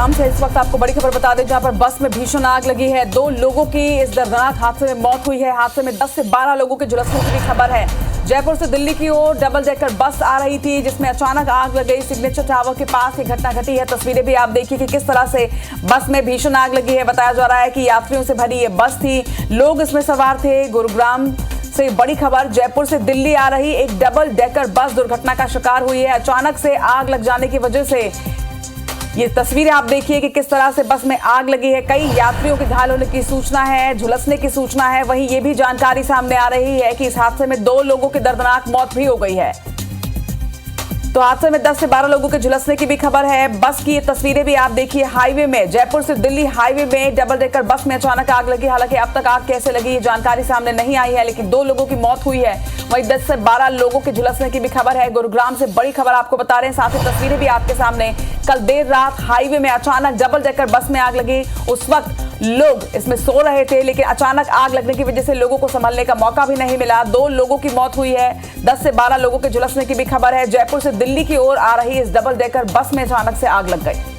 गुरुग्राम से इस वक्त आपको बड़ी खबर बता दें, जहां पर बस में भीषण आग लगी है। 2 लोगों की इस दर्दनाक हादसे में मौत हुई है। हादसे में 10 से 12 लोगों के झुलसने की भी खबर है। जयपुर से दिल्ली की ओर डबल डेकर बस आ रही थी, जिसमें अचानक आग लग गई। सिग्नेचर टावर के पास ये घटना घटी है। तस्वीरें भी आप देखिए कि किस तरह से बस में भीषण आग लगी है। बताया जा रहा है कि यात्रियों से भरी ये बस थी, लोग इसमें सवार थे। गुरुग्राम से बड़ी खबर, जयपुर से दिल्ली आ रही एक डबल डेकर बस दुर्घटना का शिकार हुई है। अचानक से आग लग जाने की वजह से ये तस्वीरें आप देखिए कि किस तरह से बस में आग लगी है। कई यात्रियों के घायल होने की सूचना है, झुलसने की सूचना है। वहीं ये भी जानकारी सामने आ रही है कि इस हादसे में 2 लोगों की दर्दनाक मौत भी हो गई है। तो हादसे में 10 से 12 लोगों के झुलसने की भी खबर है। बस की ये तस्वीरें भी आप देखिए, हाईवे में, जयपुर से दिल्ली हाईवे में डबल डेकर बस में अचानक आग लगी। हालांकि अब तक आग कैसे लगी ये जानकारी सामने नहीं आई है, लेकिन 2 लोगों की मौत हुई है। वहीं 10 से 12 लोगों के झुलसने की भी खबर है। गुरुग्राम से बड़ी खबर आपको बता रहे हैं, साथ ही तस्वीरें भी आपके सामने। कल देर रात हाईवे में अचानक डबल डेकर बस में आग लगी। उस वक्त लोग इसमें सो रहे थे, लेकिन अचानक आग लगने की वजह से लोगों को संभलने का मौका भी नहीं मिला। 2 लोगों की मौत हुई है। 10 से 12 लोगों के झुलसने की भी खबर है। जयपुर से दिल्ली की ओर आ रही इस डबल डेकर बस में अचानक से आग लग गई।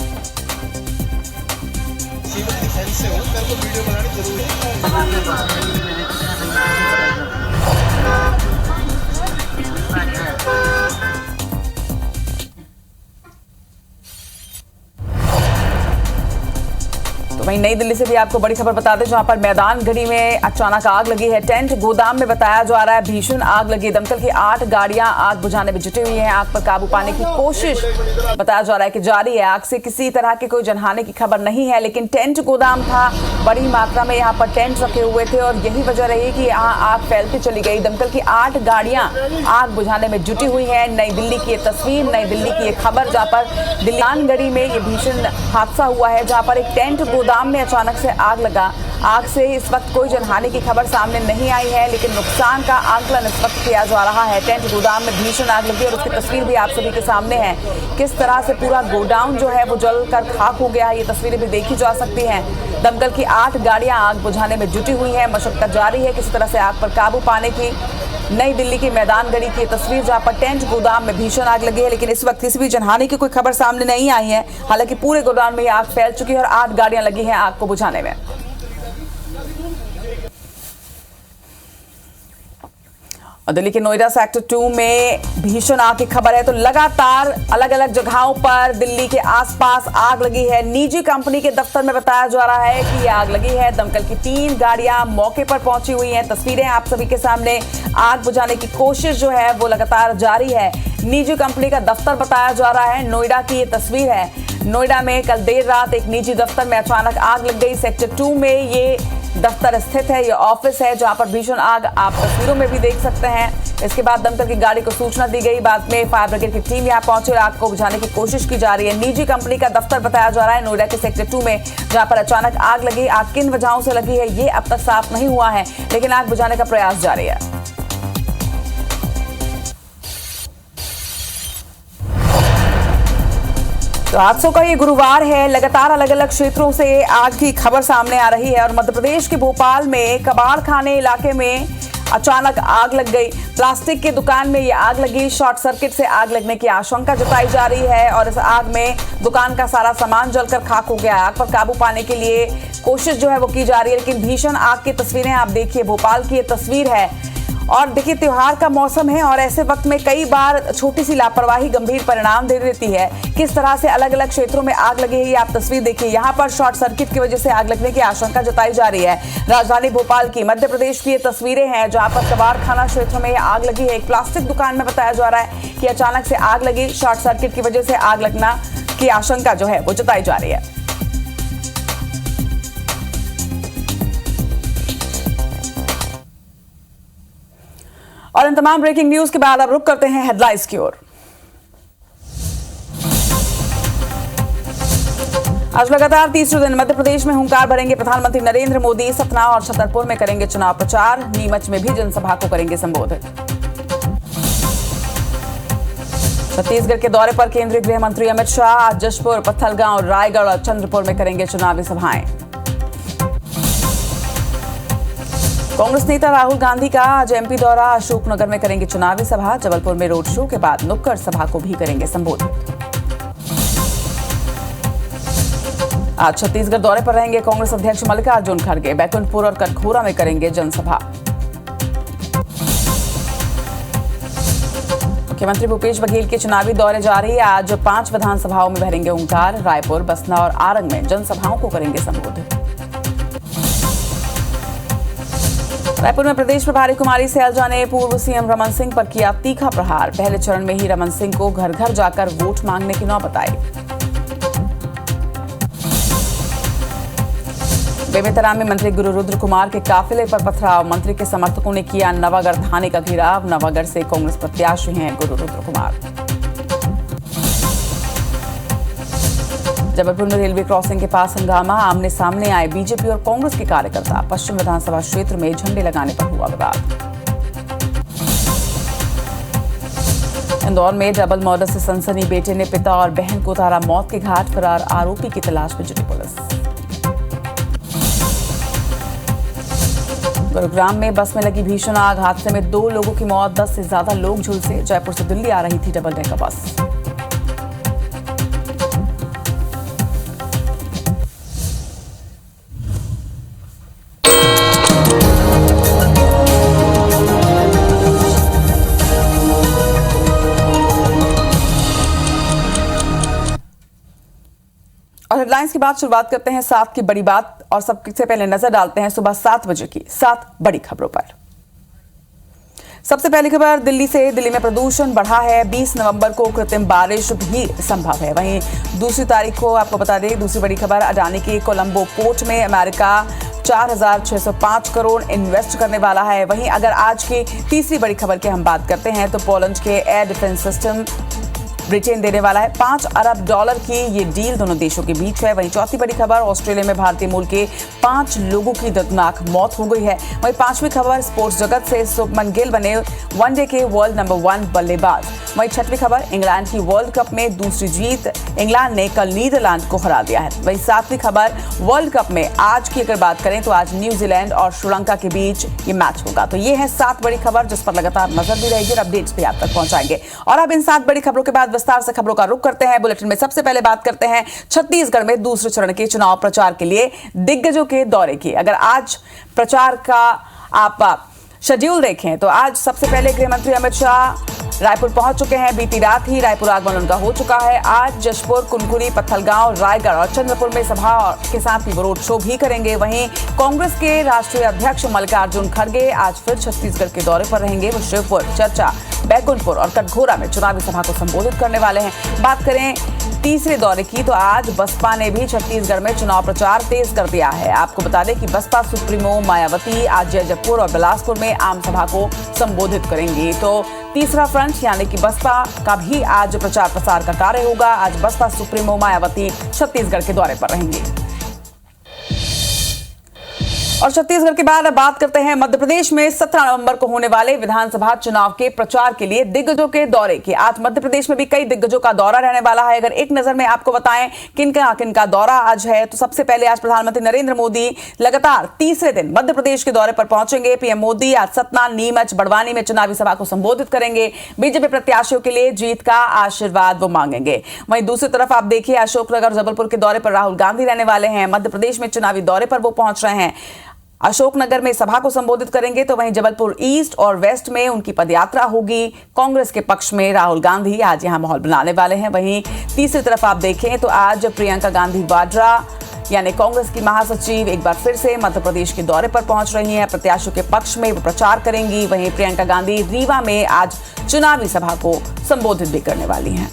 तो वहीं नई दिल्ली से भी आपको बड़ी खबर बता दें, जहां पर मैदानगढ़ी में अचानक आग लगी है। टेंट गोदाम में बताया जा रहा है भीषण आग लगी। दमकल की 8 गाड़ियां आग बुझाने में जुटी हुई हैं। आग पर काबू पाने की कोशिश बताया जा रहा है कि जारी है। आग से किसी तरह की कोई जनहानि की खबर नहीं है, लेकिन टेंट गोदाम था, बड़ी मात्रा में यहाँ पर टेंट रखे हुए थे और यही वजह रही कि यहाँ आग फैलती चली गई। दमकल की 8 गाड़ियां आग बुझाने में जुटी हुई है। नई दिल्ली की ये तस्वीर, नई दिल्ली की ये खबर, जहाँ पर मैदानगढ़ी में ये भीषण हादसा हुआ है, जहाँ पर एक टेंट गोदाम में अचानक से आग लगा। आग से इस वक्त कोई जनहानि की खबर सामने नहीं आई है, लेकिन नुकसान का आंकलन इस वक्त किया जा रहा है। टेंट गोदाम में भीषण आग लगी और उसकी तस्वीर भी आप सभी के सामने है। किस तरह से पूरा गोडाउन जो है वो जलकर खाक हो गया है, ये तस्वीरें भी देखी जा सकती हैं। दमकल की 8 गाड़ियां आग बुझाने में जुटी हुई है। मशक्कत जारी है किस तरह से आग पर काबू पाने की। नई दिल्ली की मैदानगढ़ी की तस्वीर, जहां पर टेंट गोदाम में भीषण आग लगी है, लेकिन इस वक्त किसी भी जनहानि की कोई खबर सामने नहीं आई है। हालांकि पूरे गोदाम में आग फैल चुकी है और 8 गाड़ियां लगी हैं आग को बुझाने में। दिल्ली के नोएडा सेक्टर 2 में भीषण आग की खबर है। तो लगातार अलग अलग जगहों पर दिल्ली के आसपास आग लगी है। निजी कंपनी के दफ्तर में बताया जा रहा है कि यह आग लगी है। दमकल की 3 गाड़ियां मौके पर पहुंची हुई हैं। तस्वीरें आप सभी के सामने। आग बुझाने की कोशिश जो है वो लगातार जारी है। निजी कंपनी का दफ्तर बताया जा रहा है। नोएडा की ये तस्वीर है। नोएडा में कल देर रात एक निजी दफ्तर में अचानक आग लग गई। सेक्टर 2 में ये दफ्तर स्थित है, ये ऑफिस है, जहां पर भीषण आग आप तस्वीरों में भी देख सकते हैं। इसके बाद दमकल की गाड़ी को सूचना दी गई। बाद में फायर ब्रिगेड की टीम यहां पहुंची और आग को बुझाने की कोशिश की जा रही है। निजी कंपनी का दफ्तर बताया जा रहा है नोएडा के सेक्टर 2 में, जहां पर अचानक आग लगी। आग किन वजहों से लगी है ये अब तक साफ नहीं हुआ है, लेकिन आग बुझाने का प्रयास जारी है। तो हादसों का ये गुरुवार है। लगातार अलग अलग क्षेत्रों से आग की खबर सामने आ रही है और मध्य प्रदेश के भोपाल में कबाड़खाने इलाके में अचानक आग लग गई। प्लास्टिक की दुकान में ये आग लगी। शॉर्ट सर्किट से आग लगने की आशंका जताई जा रही है और इस आग में दुकान का सारा सामान जलकर खाक हो गया। आग पर काबू पाने के लिए कोशिश जो है वो की जा रही है, लेकिन भीषण आग की तस्वीरें आप देखिए। भोपाल की ये तस्वीर है और देखिए त्योहार का मौसम है और ऐसे वक्त में कई बार छोटी सी लापरवाही गंभीर परिणाम दे देती है। किस तरह से अलग अलग क्षेत्रों में आग लगी है ये आप तस्वीर देखिए। यहाँ पर शॉर्ट सर्किट की वजह से आग लगने की आशंका जताई जा रही है। राजधानी भोपाल की, मध्य प्रदेश की ये तस्वीरें हैं, जहाँ पर कबाड़खाना क्षेत्र में आग लगी है। एक प्लास्टिक दुकान में बताया जा रहा है कि अचानक से आग लगी। शॉर्ट सर्किट की वजह से आग लगना की आशंका जो है वो जताई जा रही है। और इन तमाम ब्रेकिंग न्यूज के बाद अब रुक करते हैं हेडलाइंस की ओर। आज लगातार तीसरे दिन मध्य प्रदेश में हुंकार भरेंगे प्रधानमंत्री नरेंद्र मोदी। सतना और छतरपुर में करेंगे चुनाव प्रचार। नीमच में भी जनसभा को करेंगे संबोधित। छत्तीसगढ़ के दौरे पर केंद्रीय गृह मंत्री अमित शाह आज जशपुर, पत्थलगांव, रायगढ़ और चंद्रपुर में करेंगे चुनावी सभाएं। कांग्रेस नेता राहुल गांधी का आज एमपी दौरा। अशोकनगर में करेंगे चुनावी सभा। जबलपुर में रोड शो के बाद नुक्कड़ सभा को भी करेंगे संबोधित। आज छत्तीसगढ़ दौरे पर रहेंगे कांग्रेस अध्यक्ष मल्लिकार्जुन खड़गे। बैकुंठपुर और कटघोरा में करेंगे जनसभा। मुख्यमंत्री भूपेश बघेल के चुनावी दौरे जारी। आज 5 विधानसभाओं में भरेंगे ओंकार। रायपुर, बसना और आरंग में जनसभाओं को करेंगे संबोधित। रायपुर में प्रदेश प्रभारी कुमारी सैलजा ने पूर्व सीएम रमन सिंह पर किया तीखा प्रहार। पहले चरण में ही रमन सिंह को घर घर जाकर वोट मांगने की नौबत आई। बेमेतरा में मंत्री गुरु रुद्र कुमार के काफिले पर पथराव। मंत्री के समर्थकों ने किया नवागढ़ थाने का घेराव। नवागढ़ से कांग्रेस प्रत्याशी हैं गुरु रुद्र कुमार। जबलपुर में रेलवे क्रॉसिंग के पास हंगामा। आमने सामने आए बीजेपी और कांग्रेस के कार्यकर्ता। पश्चिम विधानसभा क्षेत्र में झंडे लगाने पर हुआ विवाद। इंदौर में डबल मर्डर से सनसनी। बेटे ने पिता और बहन को उतारा मौत के घाट। फरार आरोपी की तलाश में जुटी पुलिस। गुरुग्राम में बस में लगी भीषण आग। हादसे में 2 लोगों की मौत, 10 से ज्यादा लोग झुलसे। जयपुर से दिल्ली आ रही थी डबल डेकर बस। और हेडलाइंस की बात शुरुआत करते हैं 7 की बड़ी बात और सबसे पहले नजर डालते हैं सुबह 7 बजे की 7 बड़ी खबरों पर। सबसे पहली खबर दिल्ली से। दिल्ली में प्रदूषण बढ़ा है। 20 नवंबर को कृत्रिम बारिश भी संभव है। वहीं दूसरी तारीख को आपको बता दें, दूसरी बड़ी खबर अडानी के कोलंबो पोर्ट में अमेरिका 4,605 करोड़ इन्वेस्ट करने वाला है। वहीं अगर आज की तीसरी बड़ी खबर की हम बात करते हैं तो पोलैंड के एयर डिफेंस सिस्टम ब्रिटेन देने वाला है। 5 अरब डॉलर की ये डील दोनों देशों के बीच है। वहीं चौथी बड़ी खबर ऑस्ट्रेलिया में भारतीय मूल के 5 लोगों की दर्दनाक मौत हो गई है। वहीं 5वीं खबर स्पोर्ट्स जगत से शुभमन गिल बने वनडे के वर्ल्ड नंबर 1 बल्लेबाज। वहीं 6वीं खबर इंग्लैंड की वर्ल्ड कप में दूसरी जीत। इंग्लैंड ने कल नीदरलैंड को हरा दिया है। वहीं 7वीं खबर वर्ल्ड कप में आज की अगर बात करें तो आज न्यूजीलैंड और श्रीलंका के बीच ये मैच होगा। तो ये है 7 बड़ी खबर जिस पर लगातार नजर भी रहेगी और अपडेट्स भी आप तक पहुंचाएंगे। और अब इन 7 बड़ी खबरों के बाद विस्तार से खबरों का रुख करते हैं। बुलेटिन में सबसे पहले बात करते हैं छत्तीसगढ़ में दूसरे चरण के चुनाव प्रचार के लिए दिग्गजों के दौरे की। अगर आज प्रचार का आप शेड्यूल देखें तो आज सबसे पहले गृह मंत्री अमित शाह रायपुर पहुंच चुके हैं। बीती रात ही रायपुर आगमन उनका हो चुका है। आज जशपुर, कुनकुरी, पत्थलगांव, रायगढ़ और चंद्रपुर में सभा के साथ ही रोड शो भी करेंगे। वहीं कांग्रेस के राष्ट्रीय अध्यक्ष मल्लिकार्जुन खड़गे आज फिर छत्तीसगढ़ के दौरे पर रहेंगे। वो शिवपुर, चर्चा, बैकुंठपुर और कटघोरा में चुनावी सभा को संबोधित करने वाले हैं। बात करें तीसरे दौरे की तो आज बसपा ने भी छत्तीसगढ़ में चुनाव प्रचार तेज कर दिया है। आपको बता दें कि बसपा सुप्रीमो मायावती आज जयजपुर और बिलासपुर में आम सभा को संबोधित करेंगी। तो तीसरा फ्रंट यानी कि बसपा का भी आज प्रचार प्रसार का कार्य होगा। आज बसपा सुप्रीमो मायावती छत्तीसगढ़ के दौरे पर रहेंगी। और छत्तीसगढ़ के बाद अब बात करते हैं मध्य प्रदेश में 17 नवंबर को होने वाले विधानसभा चुनाव के प्रचार के लिए दिग्गजों के दौरे की। आज मध्य प्रदेश में भी कई दिग्गजों का दौरा रहने वाला है। अगर एक नजर में आपको बताएं किनका दौरा आज है तो सबसे पहले आज प्रधानमंत्री नरेंद्र मोदी लगातार तीसरे दिन मध्य प्रदेश के दौरे पर पहुंचेंगे। पीएम मोदी आज सतना, नीमच, बड़वानी में चुनावी सभा को संबोधित करेंगे। बीजेपी प्रत्याशियों के लिए जीत का आशीर्वाद वो मांगेंगे। वहीं दूसरी तरफ आप देखिए अशोकनगर, जबलपुर के दौरे पर राहुल गांधी रहने वाले हैं। मध्य प्रदेश में चुनावी दौरे पर वो पहुंच रहे हैं। अशोकनगर में सभा को संबोधित करेंगे तो वहीं जबलपुर ईस्ट और वेस्ट में उनकी पदयात्रा होगी। कांग्रेस के पक्ष में राहुल गांधी आज यहां माहौल बनाने वाले हैं। वहीं तीसरी तरफ आप देखें तो आज प्रियंका गांधी वाड्रा यानी कांग्रेस की महासचिव एक बार फिर से मध्य प्रदेश के दौरे पर पहुंच रही हैं। प्रत्याशियों के पक्ष में वो प्रचार करेंगी। वहीं प्रियंका गांधी रीवा में आज चुनावी सभा को संबोधित भी करने वाली हैं।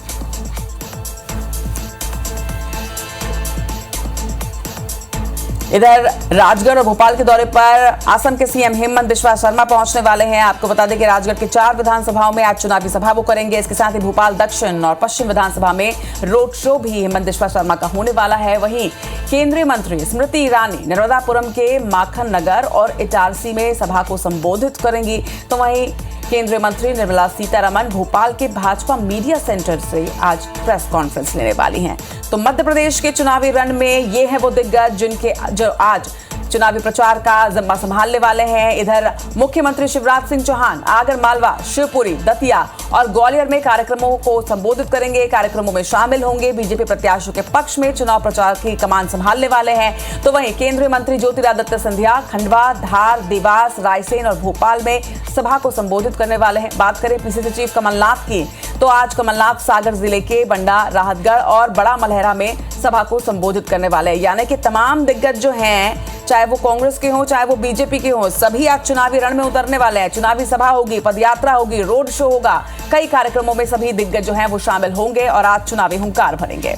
इधर राजगढ़ और भोपाल के दौरे पर असम के सीएम हेमंत बिस्वा शर्मा पहुंचने वाले हैं। आपको बता दें कि राजगढ़ के 4 विधानसभाओं में आज चुनावी सभा वो करेंगे। इसके साथ ही भोपाल दक्षिण और पश्चिम विधानसभा में रोड शो भी हेमंत बिस्वा शर्मा का होने वाला है। वहीं केंद्रीय मंत्री स्मृति ईरानी नर्मदापुरम के माखन नगर और इटारसी में सभा को संबोधित करेंगी। तो वहीं केंद्रीय मंत्री निर्मला सीतारमण भोपाल के भाजपा मीडिया सेंटर से आज प्रेस कॉन्फ्रेंस लेने वाली हैं। तो मध्य प्रदेश के चुनावी रण में ये है वो दिग्गज जो आज चुनावी प्रचार का जिम्मा संभालने वाले हैं। इधर मुख्यमंत्री शिवराज सिंह चौहान आगर मालवा, शिवपुरी, दतिया और ग्वालियर में कार्यक्रमों को संबोधित करेंगे। कार्यक्रमों में शामिल होंगे। बीजेपी प्रत्याशियों के पक्ष में चुनाव प्रचार की कमान संभालने वाले हैं। तो वहीं केंद्रीय मंत्री ज्योतिरादित्य सिंधिया खंडवा, धार, देवास, रायसेन और भोपाल में सभा को संबोधित करने वाले हैं। बात करें पीसीसी चीफ कमलनाथ की, तो आज कमलनाथ सागर जिले के बंडा, राहतगढ़ और बड़ा मलहरा में सभा को संबोधित करने वाले हैं। यानी कि तमाम दिग्गज जो हैं, चाहे वो कांग्रेस के हों, चाहे वो बीजेपी के हों, सभी आज चुनावी रण में उतरने वाले हैं। चुनावी सभा होगी, पदयात्रा होगी, रोड शो होगा। कई कार्यक्रमों में सभी दिग्गज जो हैं वो शामिल होंगे और आज चुनावी हुंकार भरेंगे।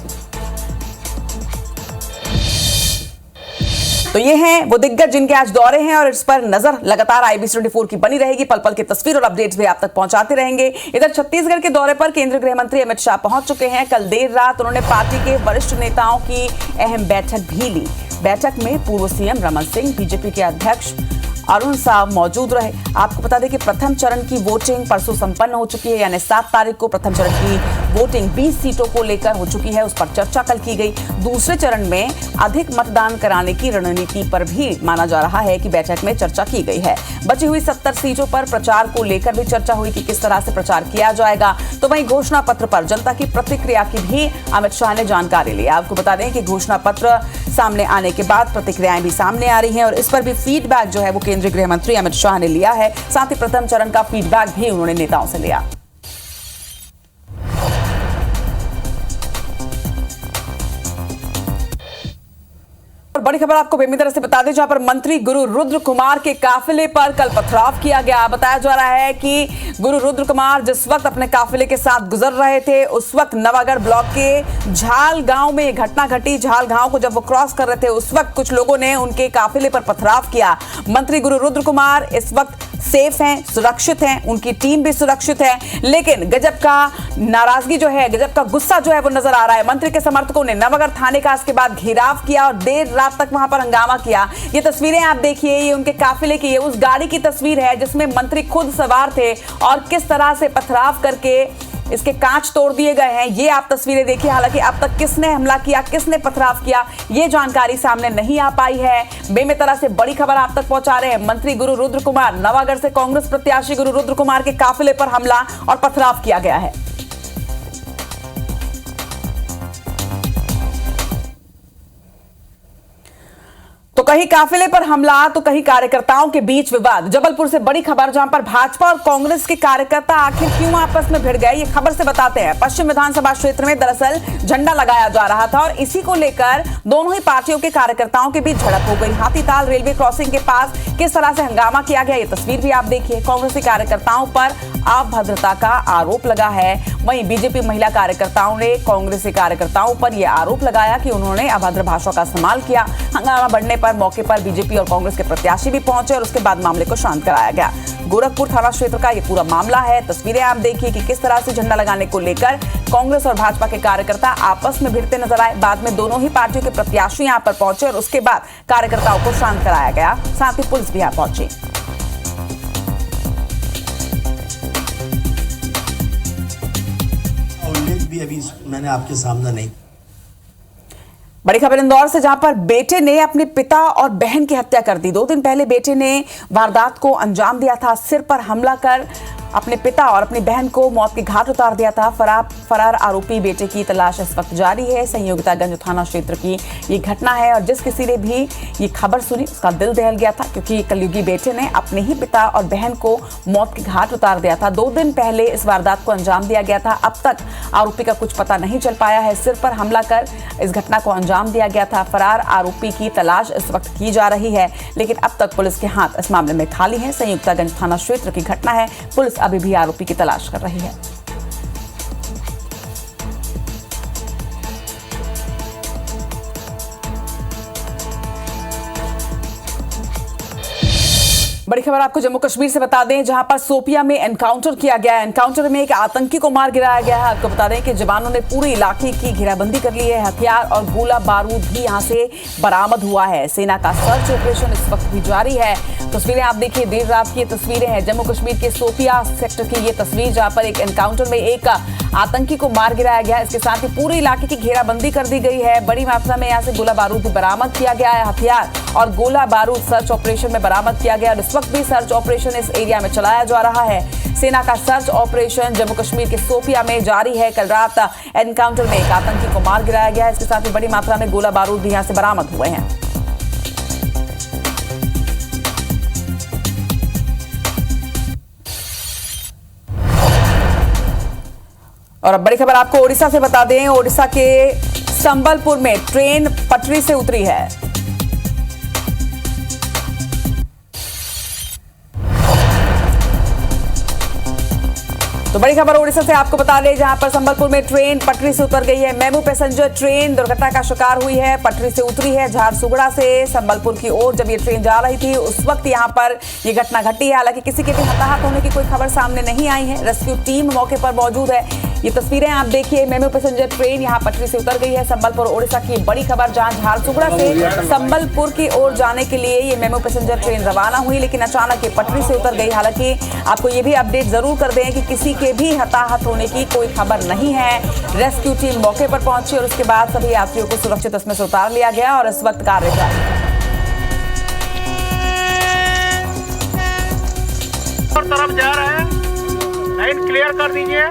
तो ये हैं वो दिग्गज जिनके आज दौरे हैं और इस पर नजर लगातार IBC 24 की बनी रहेगी। पल पल की तस्वीर और अपडेट्स भी आप तक पहुंचाते रहेंगे। इधर छत्तीसगढ़ के दौरे पर केंद्रीय गृह मंत्री अमित शाह पहुंच चुके हैं। कल देर रात उन्होंने पार्टी के वरिष्ठ नेताओं की अहम बैठक भी ली। बैठक में पूर्व CM रमन सिंह, बीजेपी के अध्यक्ष अरुण साव मौजूद रहे। आपको बता दें कि प्रथम चरण की वोटिंग परसों संपन्न हो चुकी है, यानी 7 तारीख को प्रथम चरण की वोटिंग 20 सीटों को लेकर हो चुकी है। उस पर चर्चा कल की गई। दूसरे चरण में अधिक मतदान कराने की रणनीति पर भी माना जा रहा है कि बैठक में चर्चा की गई है। बची हुई 70 सीटों पर प्रचार को लेकर भी चर्चा हुई कि किस तरह से प्रचार किया जाएगा। तो वहीं घोषणा पत्र पर जनता की प्रतिक्रिया की भी अमित शाह ने जानकारी ली। आपको बता दें कि घोषणा पत्र सामने आने के बाद प्रतिक्रियाएं भी सामने आ रही हैं और इस पर भी फीडबैक जो है वो केंद्रीय गृह मंत्री अमित शाह ने लिया है। साथ ही प्रथम चरण का फीडबैक भी उन्होंने नेताओं से लिया। बड़ी खबर आपको बेमी तरह से बता दें, जहां पर मंत्री गुरु रुद्र कुमार के काफिले पर कल पथराव किया गया। बताया जा रहा है कि गुरु रुद्र कुमार जिस वक्त अपने काफिले के साथ गुजर रहे थे, उस वक्त नवागढ़ ब्लॉक के झाल गांव में घटना घटी। झाल गांव को जब वो क्रॉस कर रहे थे, उस वक्त कुछ लोगों ने उनके काफिले पर पथराव किया। मंत्री गुरु रुद्र कुमार इस वक्त सेफ हैं, सुरक्षित हैं, उनकी टीम भी सुरक्षित है, लेकिन गजब का नाराजगी जो है, गजब का गुस्सा जो है वो नजर आ रहा है। मंत्री के समर्थकों ने नवागढ़ थाने का इसके बाद घेराव किया और देर रात तक वहां पर हंगामा किया। ये तस्वीरें आप देखिए, ये उनके काफिले की, ये उस गाड़ी की तस्वीर है जिसमें मंत्री खुद सवार थे और किस तरह से पथराव करके इसके कांच तोड़ दिए गए हैं। ये आप तस्वीरें देखिए। हालांकि अब तक किसने हमला किया, किसने पथराव किया, ये जानकारी सामने नहीं आ पाई है। बेमे तरह से बड़ी खबर आप तक पहुंचा रहे हैं। मंत्री गुरु रुद्र कुमार, नवागढ़ से कांग्रेस प्रत्याशी गुरु रुद्र कुमार के काफिले पर हमला और पथराव किया गया है। तो कहीं काफिले पर हमला, तो कहीं कार्यकर्ताओं के बीच विवाद। जबलपुर से बड़ी खबर, जहां पर भाजपा और कांग्रेस के कार्यकर्ता आखिर क्यों आपस में भिड़ गए, ये खबर से बताते हैं। पश्चिम विधानसभा क्षेत्र में दरअसल झंडा लगाया जा रहा था और इसी को लेकर दोनों ही पार्टियों के कार्यकर्ताओं के बीच झड़प हो गई। हाथीताल रेलवे क्रॉसिंग के पास किस तरह से हंगामा किया गया, ये तस्वीर भी आप देखिए। कांग्रेसी कार्यकर्ताओं पर अभद्रता का आरोप लगा है। वहीं बीजेपी महिला कार्यकर्ताओं ने कांग्रेसी कार्यकर्ताओं पर यह आरोप लगाया कि उन्होंने अभद्र भाषा का इस्तेमाल किया। हंगामा बढ़ने पर मौके पर बीजेपी और कांग्रेस के प्रत्याशी भी पहुंचे और उसके बाद मामले को शांत कराया गया। गोरखपुर थाना क्षेत्र का यह पूरा मामला है। तस्वीरें आप देखिए कि किस तरह से झंडा लगाने को लेकर कांग्रेस और भाजपा के कार्यकर्ता आपस में भिड़ते नजर आए। बाद में दोनों ही पार्टियों के प्रत्याशी यहां पर पहुंचे और उसके बाद कार्यकर्ताओं को शांत कराया गया। साथ ही पुलिस भी यहां पहुंची। भी अभी मैंने आपके सामने नहीं। बड़ी खबर इंदौर से, जहां पर बेटे ने अपने पिता और बहन की हत्या कर दी। 2 दिन पहले बेटे ने वारदात को अंजाम दिया था। सिर पर हमला कर अपने पिता और अपनी बहन को मौत के घाट उतार दिया था। फरार आरोपी बेटे की तलाश इस वक्त जारी है। संयोगितागंज थाना क्षेत्र की ये घटना है और जिस किसी ने भी ये खबर सुनी उसका दिल दहल गया था, क्योंकि कलयुगी बेटे ने अपने ही पिता और बहन को मौत के घाट उतार दिया था। 2 दिन पहले इस वारदात को अंजाम दिया गया था। अब तक आरोपी का कुछ पता नहीं चल पाया है। सिर पर हमला कर इस घटना को अंजाम दिया गया था। फरार आरोपी की तलाश इस वक्त की जा रही है, लेकिन अब तक पुलिस के हाथ इस मामले में खाली है। संयुक्तागंज थाना क्षेत्र की घटना है। पुलिस अभी भी आरोपी की तलाश कर रही है। बड़ी खबर आपको जम्मू कश्मीर से बता दें, जहां पर सोपिया में एनकाउंटर किया गया है। एनकाउंटर में एक आतंकी को मार गिराया गया है। आपको बता दें कि जवानों ने पूरे इलाके की घेराबंदी कर ली है। हथियार और गोला बारूद भी यहां से बरामद हुआ है। सेना का सर्च ऑपरेशन इस वक्त भी जारी है। तस्वीरें आप देखिए, देर रात की तस्वीरें हैं जम्मू कश्मीर के सोपिया सेक्टर की ये तस्वीर, जहां पर एक एनकाउंटर में एक आतंकी को मार गिराया गया है। इसके साथ ही पूरे इलाके की घेराबंदी कर दी गई है। बड़ी मात्रा में यहाँ से गोला बारूद बरामद किया गया है। हथियार और गोला बारूद सर्च ऑपरेशन में बरामद किया गया और इस वक्त भी सर्च ऑपरेशन इस एरिया में चलाया जा रहा है। सेना का सर्च ऑपरेशन जम्मू कश्मीर के सोपिया में जारी है। कल रात एनकाउंटर में एक आतंकी को मार गिराया गया। इसके साथ ही बड़ी मात्रा में गोला बारूद भी यहां से बरामद हुए हैं। और अब बड़ी खबर आपको ओडिशा से बता दें। ओडिशा के संबलपुर में ट्रेन पटरी से उतरी है। तो बड़ी खबर ओडिशा से आपको बता दें, जहां पर संबलपुर में ट्रेन पटरी से उतर गई है। मेमू पैसेंजर ट्रेन दुर्घटना का शिकार हुई है। पटरी से उतरी है झारसुगड़ा से संबलपुर की ओर जब ये ट्रेन जा रही थी उस वक्त यहां पर ये घटना घटी है। हालांकि किसी के भी हताहत होने की कोई खबर सामने नहीं आई है। रेस्क्यू टीम मौके पर मौजूद है। ये तस्वीरें आप देखिए, मेमू पैसेंजर ट्रेन यहां पटरी से उतर गई है। संबलपुर ओडिशा की बड़ी खबर, जहां झारसुगड़ा से संबलपुर की ओर जाने के लिए ये मेमू पैसेंजर ट्रेन रवाना हुई, लेकिन अचानक ये पटरी से उतर गई। हालांकि आपको ये भी अपडेट जरूर कर दें कि किसी के भी हताहत होने की कोई खबर नहीं है। रेस्क्यू टीम मौके पर पहुंची और उसके बाद सभी यात्रियों को सुरक्षित इसमें से उतार लिया गया और इस वक्त कार्य जारी है। तरफ जा रहे हैं, लाइन क्लियर कर दीजिए।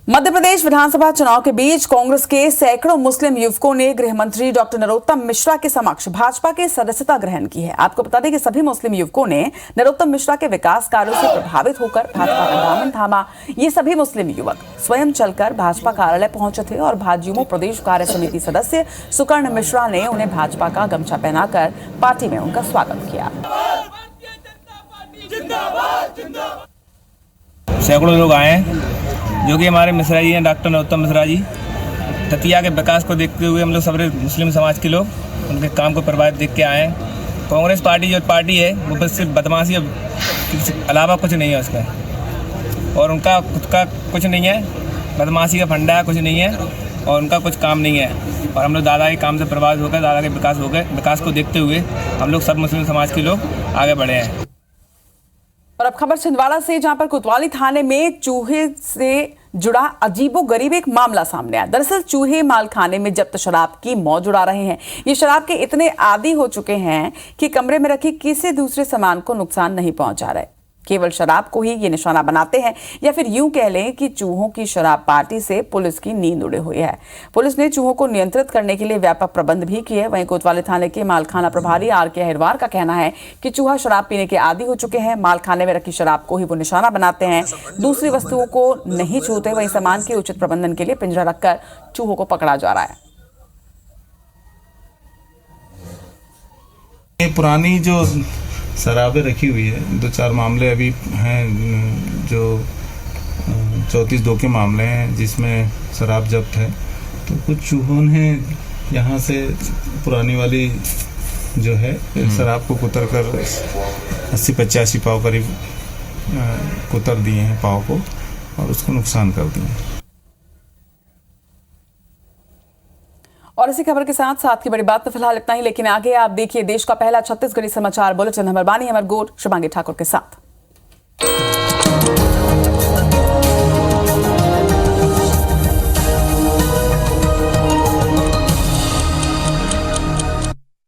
मध्य प्रदेश विधानसभा चुनाव के बीच कांग्रेस के सैकड़ों मुस्लिम युवकों ने गृह मंत्री डॉक्टर नरोत्तम मिश्रा के समक्ष भाजपा के सदस्यता ग्रहण की है। आपको बता दें कि सभी मुस्लिम युवकों ने नरोत्तम मिश्रा के विकास कार्यों से प्रभावित होकर भाजपा का दामन थामा। ये सभी मुस्लिम युवक स्वयं चलकर भाजपा कार्यालय पहुंचे थे और भाजयुमो प्रदेश कार्य समिति सदस्य सुकर्ण मिश्रा ने उन्हें भाजपा का गमछा पहनाकर पार्टी में उनका स्वागत किया। सैकड़ों लोग आए हैं, जो कि हमारे मिश्रा जी हैं, डॉक्टर नरोत्तम मिश्रा जी। दतिया के विकास को देखते हुए हम लोग सारे मुस्लिम समाज के लोग उनके काम को प्रभावित देख के आए हैं। कांग्रेस पार्टी जो पार्टी है वो बस सिर्फ बदमाशी के अलावा कुछ नहीं है उसका, और उनका खुद का कुछ नहीं है, बदमाशी का फंडा है, कुछ नहीं है और उनका कुछ काम नहीं है। और हम लोग दादा के काम से प्रभावित होकर, दादा के विकास को देखते हुए हम लोग सब मुस्लिम समाज के लोग आगे बढ़े हैं। और अब खबर छिंदवाड़ा से, जहां पर कोतवाली थाने में चूहे से जुड़ा अजीबोगरीब एक मामला सामने आया। दरअसल चूहे मालखाने में जब्त शराब की मौज उड़ा रहे हैं। ये शराब के इतने आदी हो चुके हैं कि कमरे में रखी किसी दूसरे सामान को नुकसान नहीं पहुंचा रहे, केवल शराब को ही ये निशाना बनाते हैं। या फिर यूं कह लें कि चूहों की शराब पार्टी से पुलिस की नींद उड़ी हुई है। पुलिस ने चूहों को नियंत्रित करने के लिए व्यापक प्रबंध भी किए। वहीं कोतवाली थाने के मालखाना प्रभारी आर.के. अहिरवार का कहना है कि चूहा शराब पीने के आदी हो चुके हैं। मालखाने में रखी शराब को ही वो निशाना बनाते हैं, दूसरी वस्तुओं को नहीं छूते। वहीं सामान के उचित प्रबंधन के लिए पिंजरा रखकर चूहों को पकड़ा जा रहा है। पुरानी जो शराबें रखी हुई है, 2-4 मामले अभी हैं, जो 34-2 के मामले हैं जिसमें शराब जब्त है। तो कुछ चूहों ने यहाँ से पुरानी वाली जो है शराब को कुतर कर 80-85 पाव करीब कुतर दिए हैं पाव को और उसको नुकसान कर दिए। और इसी खबर के साथ की बड़ी बात तो फिलहाल इतना ही, लेकिन आगे आप देखिए देश का पहला छत्तीसगढ़ी समाचार बुलेटिन। हमारे बानी अमर गोर शिवांगी ठाकुर के साथ।